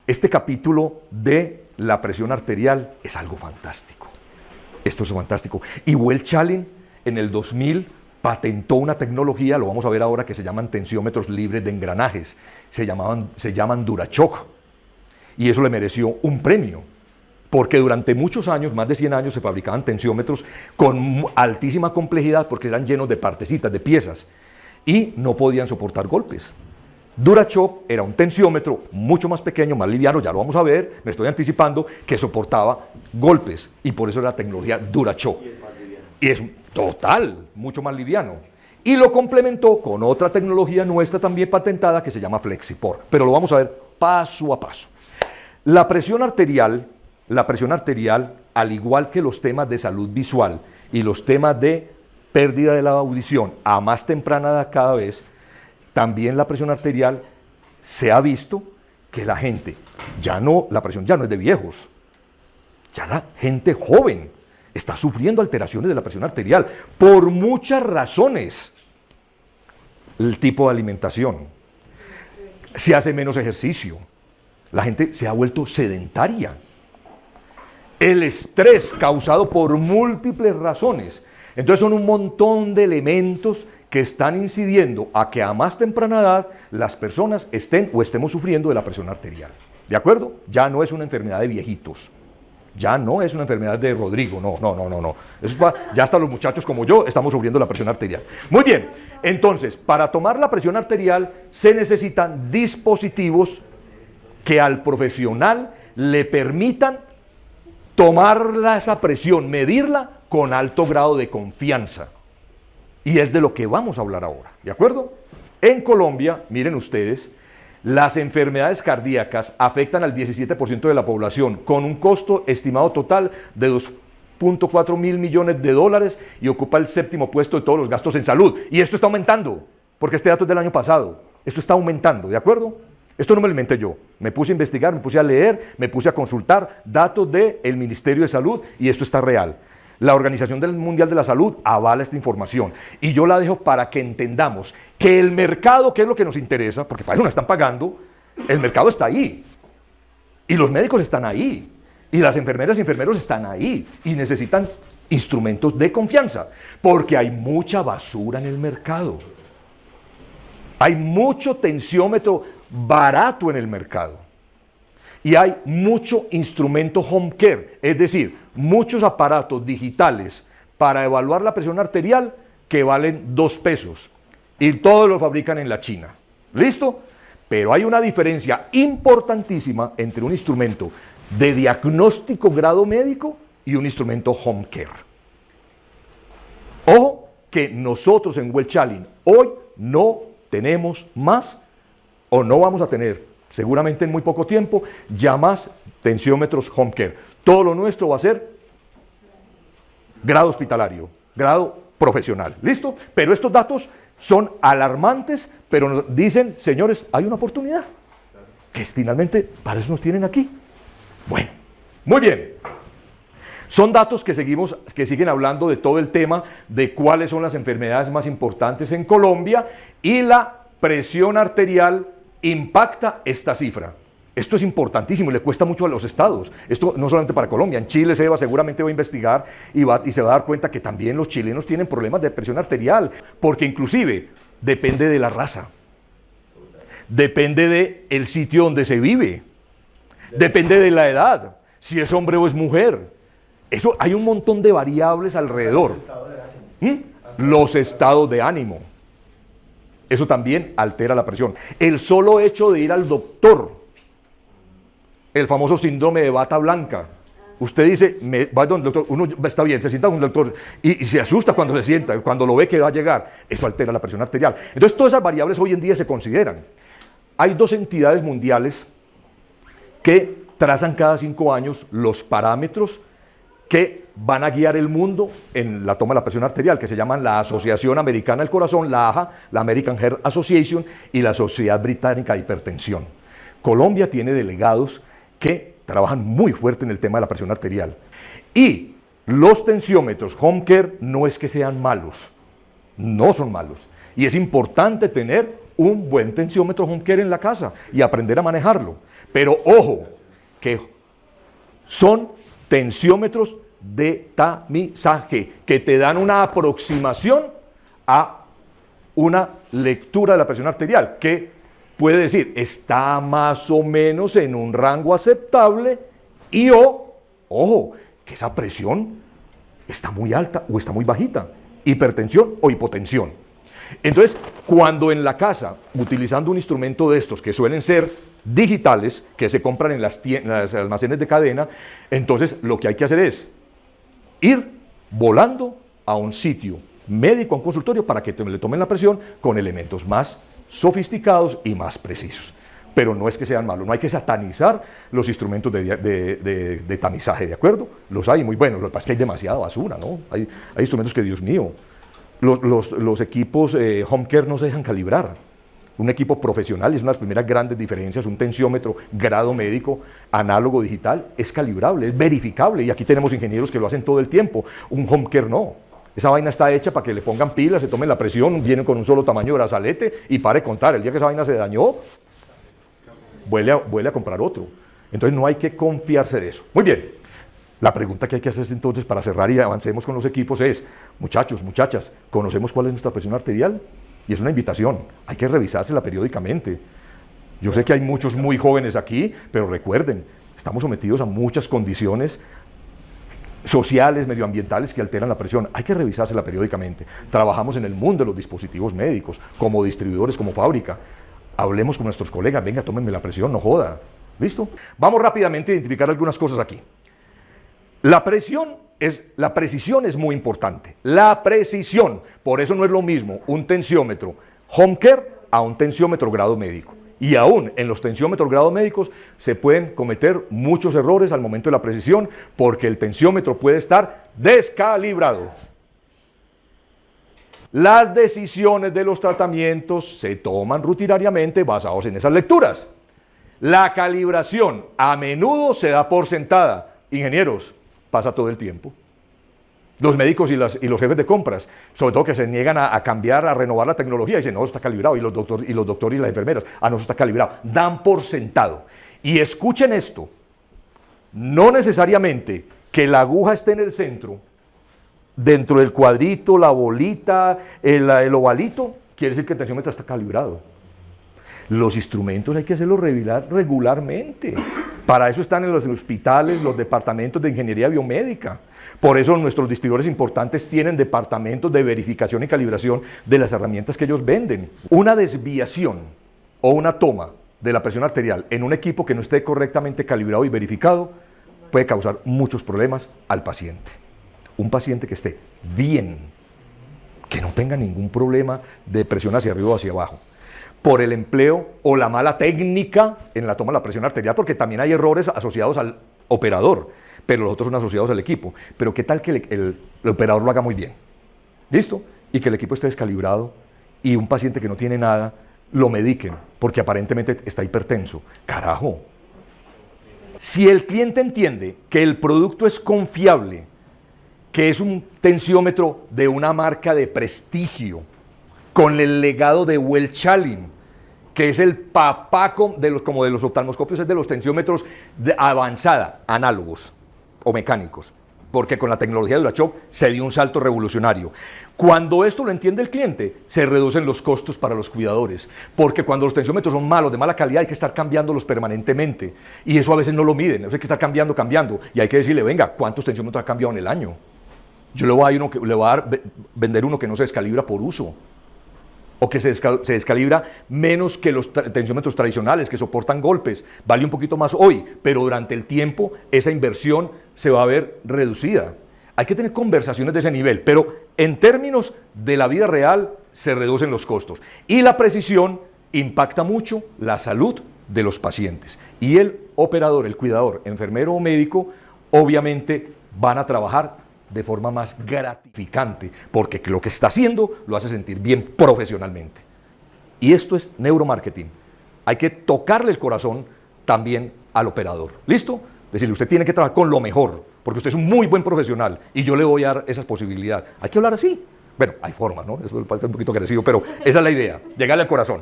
Este capítulo de la presión arterial es algo fantástico. Esto es fantástico. Y Welch-Allyn en el 2000 patentó una tecnología, lo vamos a ver ahora, que se llaman tensiómetros libres de engranajes. Se llaman Durachock. Y eso le mereció un premio. Porque durante muchos años, más de 100 años, se fabricaban tensiómetros con altísima complejidad porque eran llenos de partecitas, de piezas. Y no podían soportar golpes. Durachock era un tensiómetro mucho más pequeño, más liviano, ya lo vamos a ver, me estoy anticipando, que soportaba golpes. Y por eso era la tecnología Durachock. Y es total, mucho más liviano. Y lo complementó con otra tecnología nuestra también patentada que se llama Flexipor. Pero lo vamos a ver paso a paso. La presión arterial, al igual que los temas de salud visual y los temas de pérdida de la audición a más temprana edad cada vez, también la presión arterial se ha visto que la gente, la presión ya no es de viejos, ya la gente joven está sufriendo alteraciones de la presión arterial por muchas razones. El tipo de alimentación, se hace menos ejercicio, la gente se ha vuelto sedentaria. El estrés causado por múltiples razones. Entonces son un montón de elementos que están incidiendo a que a más temprana edad las personas estén o estemos sufriendo de la presión arterial. ¿De acuerdo? Ya no es una enfermedad de viejitos. Ya no es una enfermedad de Rodrigo, no. Ya hasta los muchachos como yo estamos sufriendo la presión arterial. Muy bien, entonces, para tomar la presión arterial se necesitan dispositivos que al profesional le permitan tomar esa presión, medirla con alto grado de confianza. Y es de lo que vamos a hablar ahora, ¿de acuerdo? En Colombia, miren ustedes, las enfermedades cardíacas afectan al 17% de la población, con un costo estimado total de 2.4 mil millones de dólares y ocupa el 7º puesto de todos los gastos en salud. Y esto está aumentando, porque este dato es del año pasado. Esto está aumentando, ¿de acuerdo? Esto no me lo inventé yo. Me puse a investigar, me puse a leer, me puse a consultar datos del Ministerio de Salud y esto está real. La Organización Mundial de la Salud avala esta información y yo la dejo para que entendamos que el mercado, que es lo que nos interesa, porque para eso nos están pagando, el mercado está ahí y los médicos están ahí y las enfermeras y enfermeros están ahí y necesitan instrumentos de confianza porque hay mucha basura en el mercado. Hay mucho tensiómetro barato en el mercado. Y hay mucho instrumento home care, es decir, muchos aparatos digitales para evaluar la presión arterial que valen 2 pesos y todos los fabrican en la China. ¿Listo? Pero hay una diferencia importantísima entre un instrumento de diagnóstico grado médico y un instrumento home care. Ojo que nosotros en Welch-Allyn hoy no tenemos más o no vamos a tener seguramente en muy poco tiempo, ya más tensiómetros home care. Todo lo nuestro va a ser grado hospitalario, grado profesional. ¿Listo? Pero estos datos son alarmantes, pero nos dicen, señores, hay una oportunidad. Que finalmente para eso nos tienen aquí. Bueno, muy bien. Son datos que siguen hablando de todo el tema de cuáles son las enfermedades más importantes en Colombia y la presión arterial impacta esta cifra. Esto es importantísimo y le cuesta mucho a los estados. Esto no solamente para Colombia, en Chile seguramente va a investigar y se va a dar cuenta que también los chilenos tienen problemas de presión arterial, porque inclusive depende de la raza, depende del sitio donde se vive, depende de la edad, si es hombre o es mujer. Eso, hay un montón de variables alrededor. Los estados de ánimo. Eso también altera la presión. El solo hecho de ir al doctor, el famoso síndrome de bata blanca. Usted dice, va donde el doctor, uno está bien, se sienta con un doctor y se asusta cuando se sienta, cuando lo ve que va a llegar. Eso altera la presión arterial. Entonces, todas esas variables hoy en día se consideran. Hay 2 entidades mundiales que trazan cada 5 años los parámetros que van a guiar el mundo en la toma de la presión arterial, que se llaman la Asociación Americana del Corazón, la AHA, la American Heart Association y la Sociedad Británica de Hipertensión. Colombia tiene delegados que trabajan muy fuerte en el tema de la presión arterial. Y los tensiómetros home care no es que sean malos, no son malos. Y es importante tener un buen tensiómetro home care en la casa y aprender a manejarlo. Pero ojo, que son tensiómetros de tamizaje, que te dan una aproximación a una lectura de la presión arterial, que puede decir, está más o menos en un rango aceptable, y ojo, que esa presión está muy alta o está muy bajita, hipertensión o hipotensión. Entonces, cuando en la casa, utilizando un instrumento de estos, que suelen ser digitales, que se compran en las almacenes de cadena, entonces lo que hay que hacer es ir volando a un sitio médico, a un consultorio, para que le tomen la presión con elementos más sofisticados y más precisos. Pero no es que sean malos, no hay que satanizar los instrumentos de tamizaje, ¿de acuerdo? Los hay muy buenos, lo que pasa es que hay demasiada basura, ¿no? Hay instrumentos que, Dios mío, los equipos home care no se dejan calibrar. Un equipo profesional, es una de las primeras grandes diferencias, un tensiómetro grado médico, análogo digital, es calibrable, es verificable, y aquí tenemos ingenieros que lo hacen todo el tiempo. Un home care no. Esa vaina está hecha para que le pongan pilas, se tomen la presión, vienen con un solo tamaño de brazalete y pare de contar. El día que esa vaina se dañó, vuelve a comprar otro. Entonces no hay que confiarse de eso. Muy bien. La pregunta que hay que hacerse entonces para cerrar y avancemos con los equipos es, muchachos, muchachas, ¿conocemos cuál es nuestra presión arterial? Y es una invitación, hay que revisársela periódicamente. Yo sé que hay muchos muy jóvenes aquí, pero recuerden, estamos sometidos a muchas condiciones sociales, medioambientales que alteran la presión. Hay que revisársela periódicamente. Trabajamos en el mundo de los dispositivos médicos, como distribuidores, como fábrica. Hablemos con nuestros colegas, venga, tómenme la presión, no joda. ¿Listo? Vamos rápidamente a identificar algunas cosas aquí. La precisión es muy importante. La precisión, por eso no es lo mismo un tensiómetro home care a un tensiómetro grado médico. Y aún en los tensiómetros grado médicos se pueden cometer muchos errores al momento de la precisión, porque el tensiómetro puede estar descalibrado. Las decisiones de los tratamientos se toman rutinariamente basados en esas lecturas. La calibración a menudo se da por sentada. Ingenieros, pasa todo el tiempo. Los médicos y los jefes de compras, sobre todo que se niegan a cambiar, a renovar la tecnología, dicen, no, eso está calibrado, y los doctores y las enfermeras, no, eso está calibrado. Dan por sentado. Y escuchen esto, no necesariamente que la aguja esté en el centro, dentro del cuadrito, la bolita, el ovalito, quiere decir que el tensiómetro está calibrado. Los instrumentos hay que hacerlos revisar regularmente. Para eso están en los hospitales, los departamentos de ingeniería biomédica. Por eso nuestros distribuidores importantes tienen departamentos de verificación y calibración de las herramientas que ellos venden. Una desviación o una toma de la presión arterial en un equipo que no esté correctamente calibrado y verificado puede causar muchos problemas al paciente. Un paciente que esté bien, que no tenga ningún problema de presión hacia arriba o hacia abajo, por el empleo o la mala técnica en la toma de la presión arterial, porque también hay errores asociados al operador, pero los otros son asociados al equipo. Pero ¿qué tal que el operador lo haga muy bien? ¿Listo? Y que el equipo esté descalibrado y un paciente que no tiene nada lo mediquen, porque aparentemente está hipertenso. ¡Carajo! Si el cliente entiende que el producto es confiable, que es un tensiómetro de una marca de prestigio, con el legado de Welch-Allyn, que es el papá como de los oftalmoscopios, es de los tensiómetros de avanzada, análogos o mecánicos, porque con la tecnología de Durachok se dio un salto revolucionario. Cuando esto lo entiende el cliente, se reducen los costos para los cuidadores, porque cuando los tensiómetros son malos, de mala calidad, hay que estar cambiándolos permanentemente, y eso a veces no lo miden, hay que estar cambiando, y hay que decirle, venga, ¿cuántos tensiómetros ha cambiado en el año? Yo le voy a vender uno que no se descalibra por uso, o que se descalibra menos que los tensiómetros tradicionales que soportan golpes, vale un poquito más hoy, pero durante el tiempo esa inversión se va a ver reducida. Hay que tener conversaciones de ese nivel, pero en términos de la vida real se reducen los costos. Y la precisión impacta mucho la salud de los pacientes. Y el operador, el cuidador, enfermero o médico, obviamente van a trabajar de forma más gratificante, porque lo que está haciendo lo hace sentir bien profesionalmente. Y esto es neuromarketing. Hay que tocarle el corazón también al operador. ¿Listo? Decirle, usted tiene que trabajar con lo mejor, porque usted es un muy buen profesional y yo le voy a dar esas posibilidades. Hay que hablar así. Bueno, hay formas, ¿no? Eso es un poquito agresivo, pero esa es la idea, llegarle al corazón.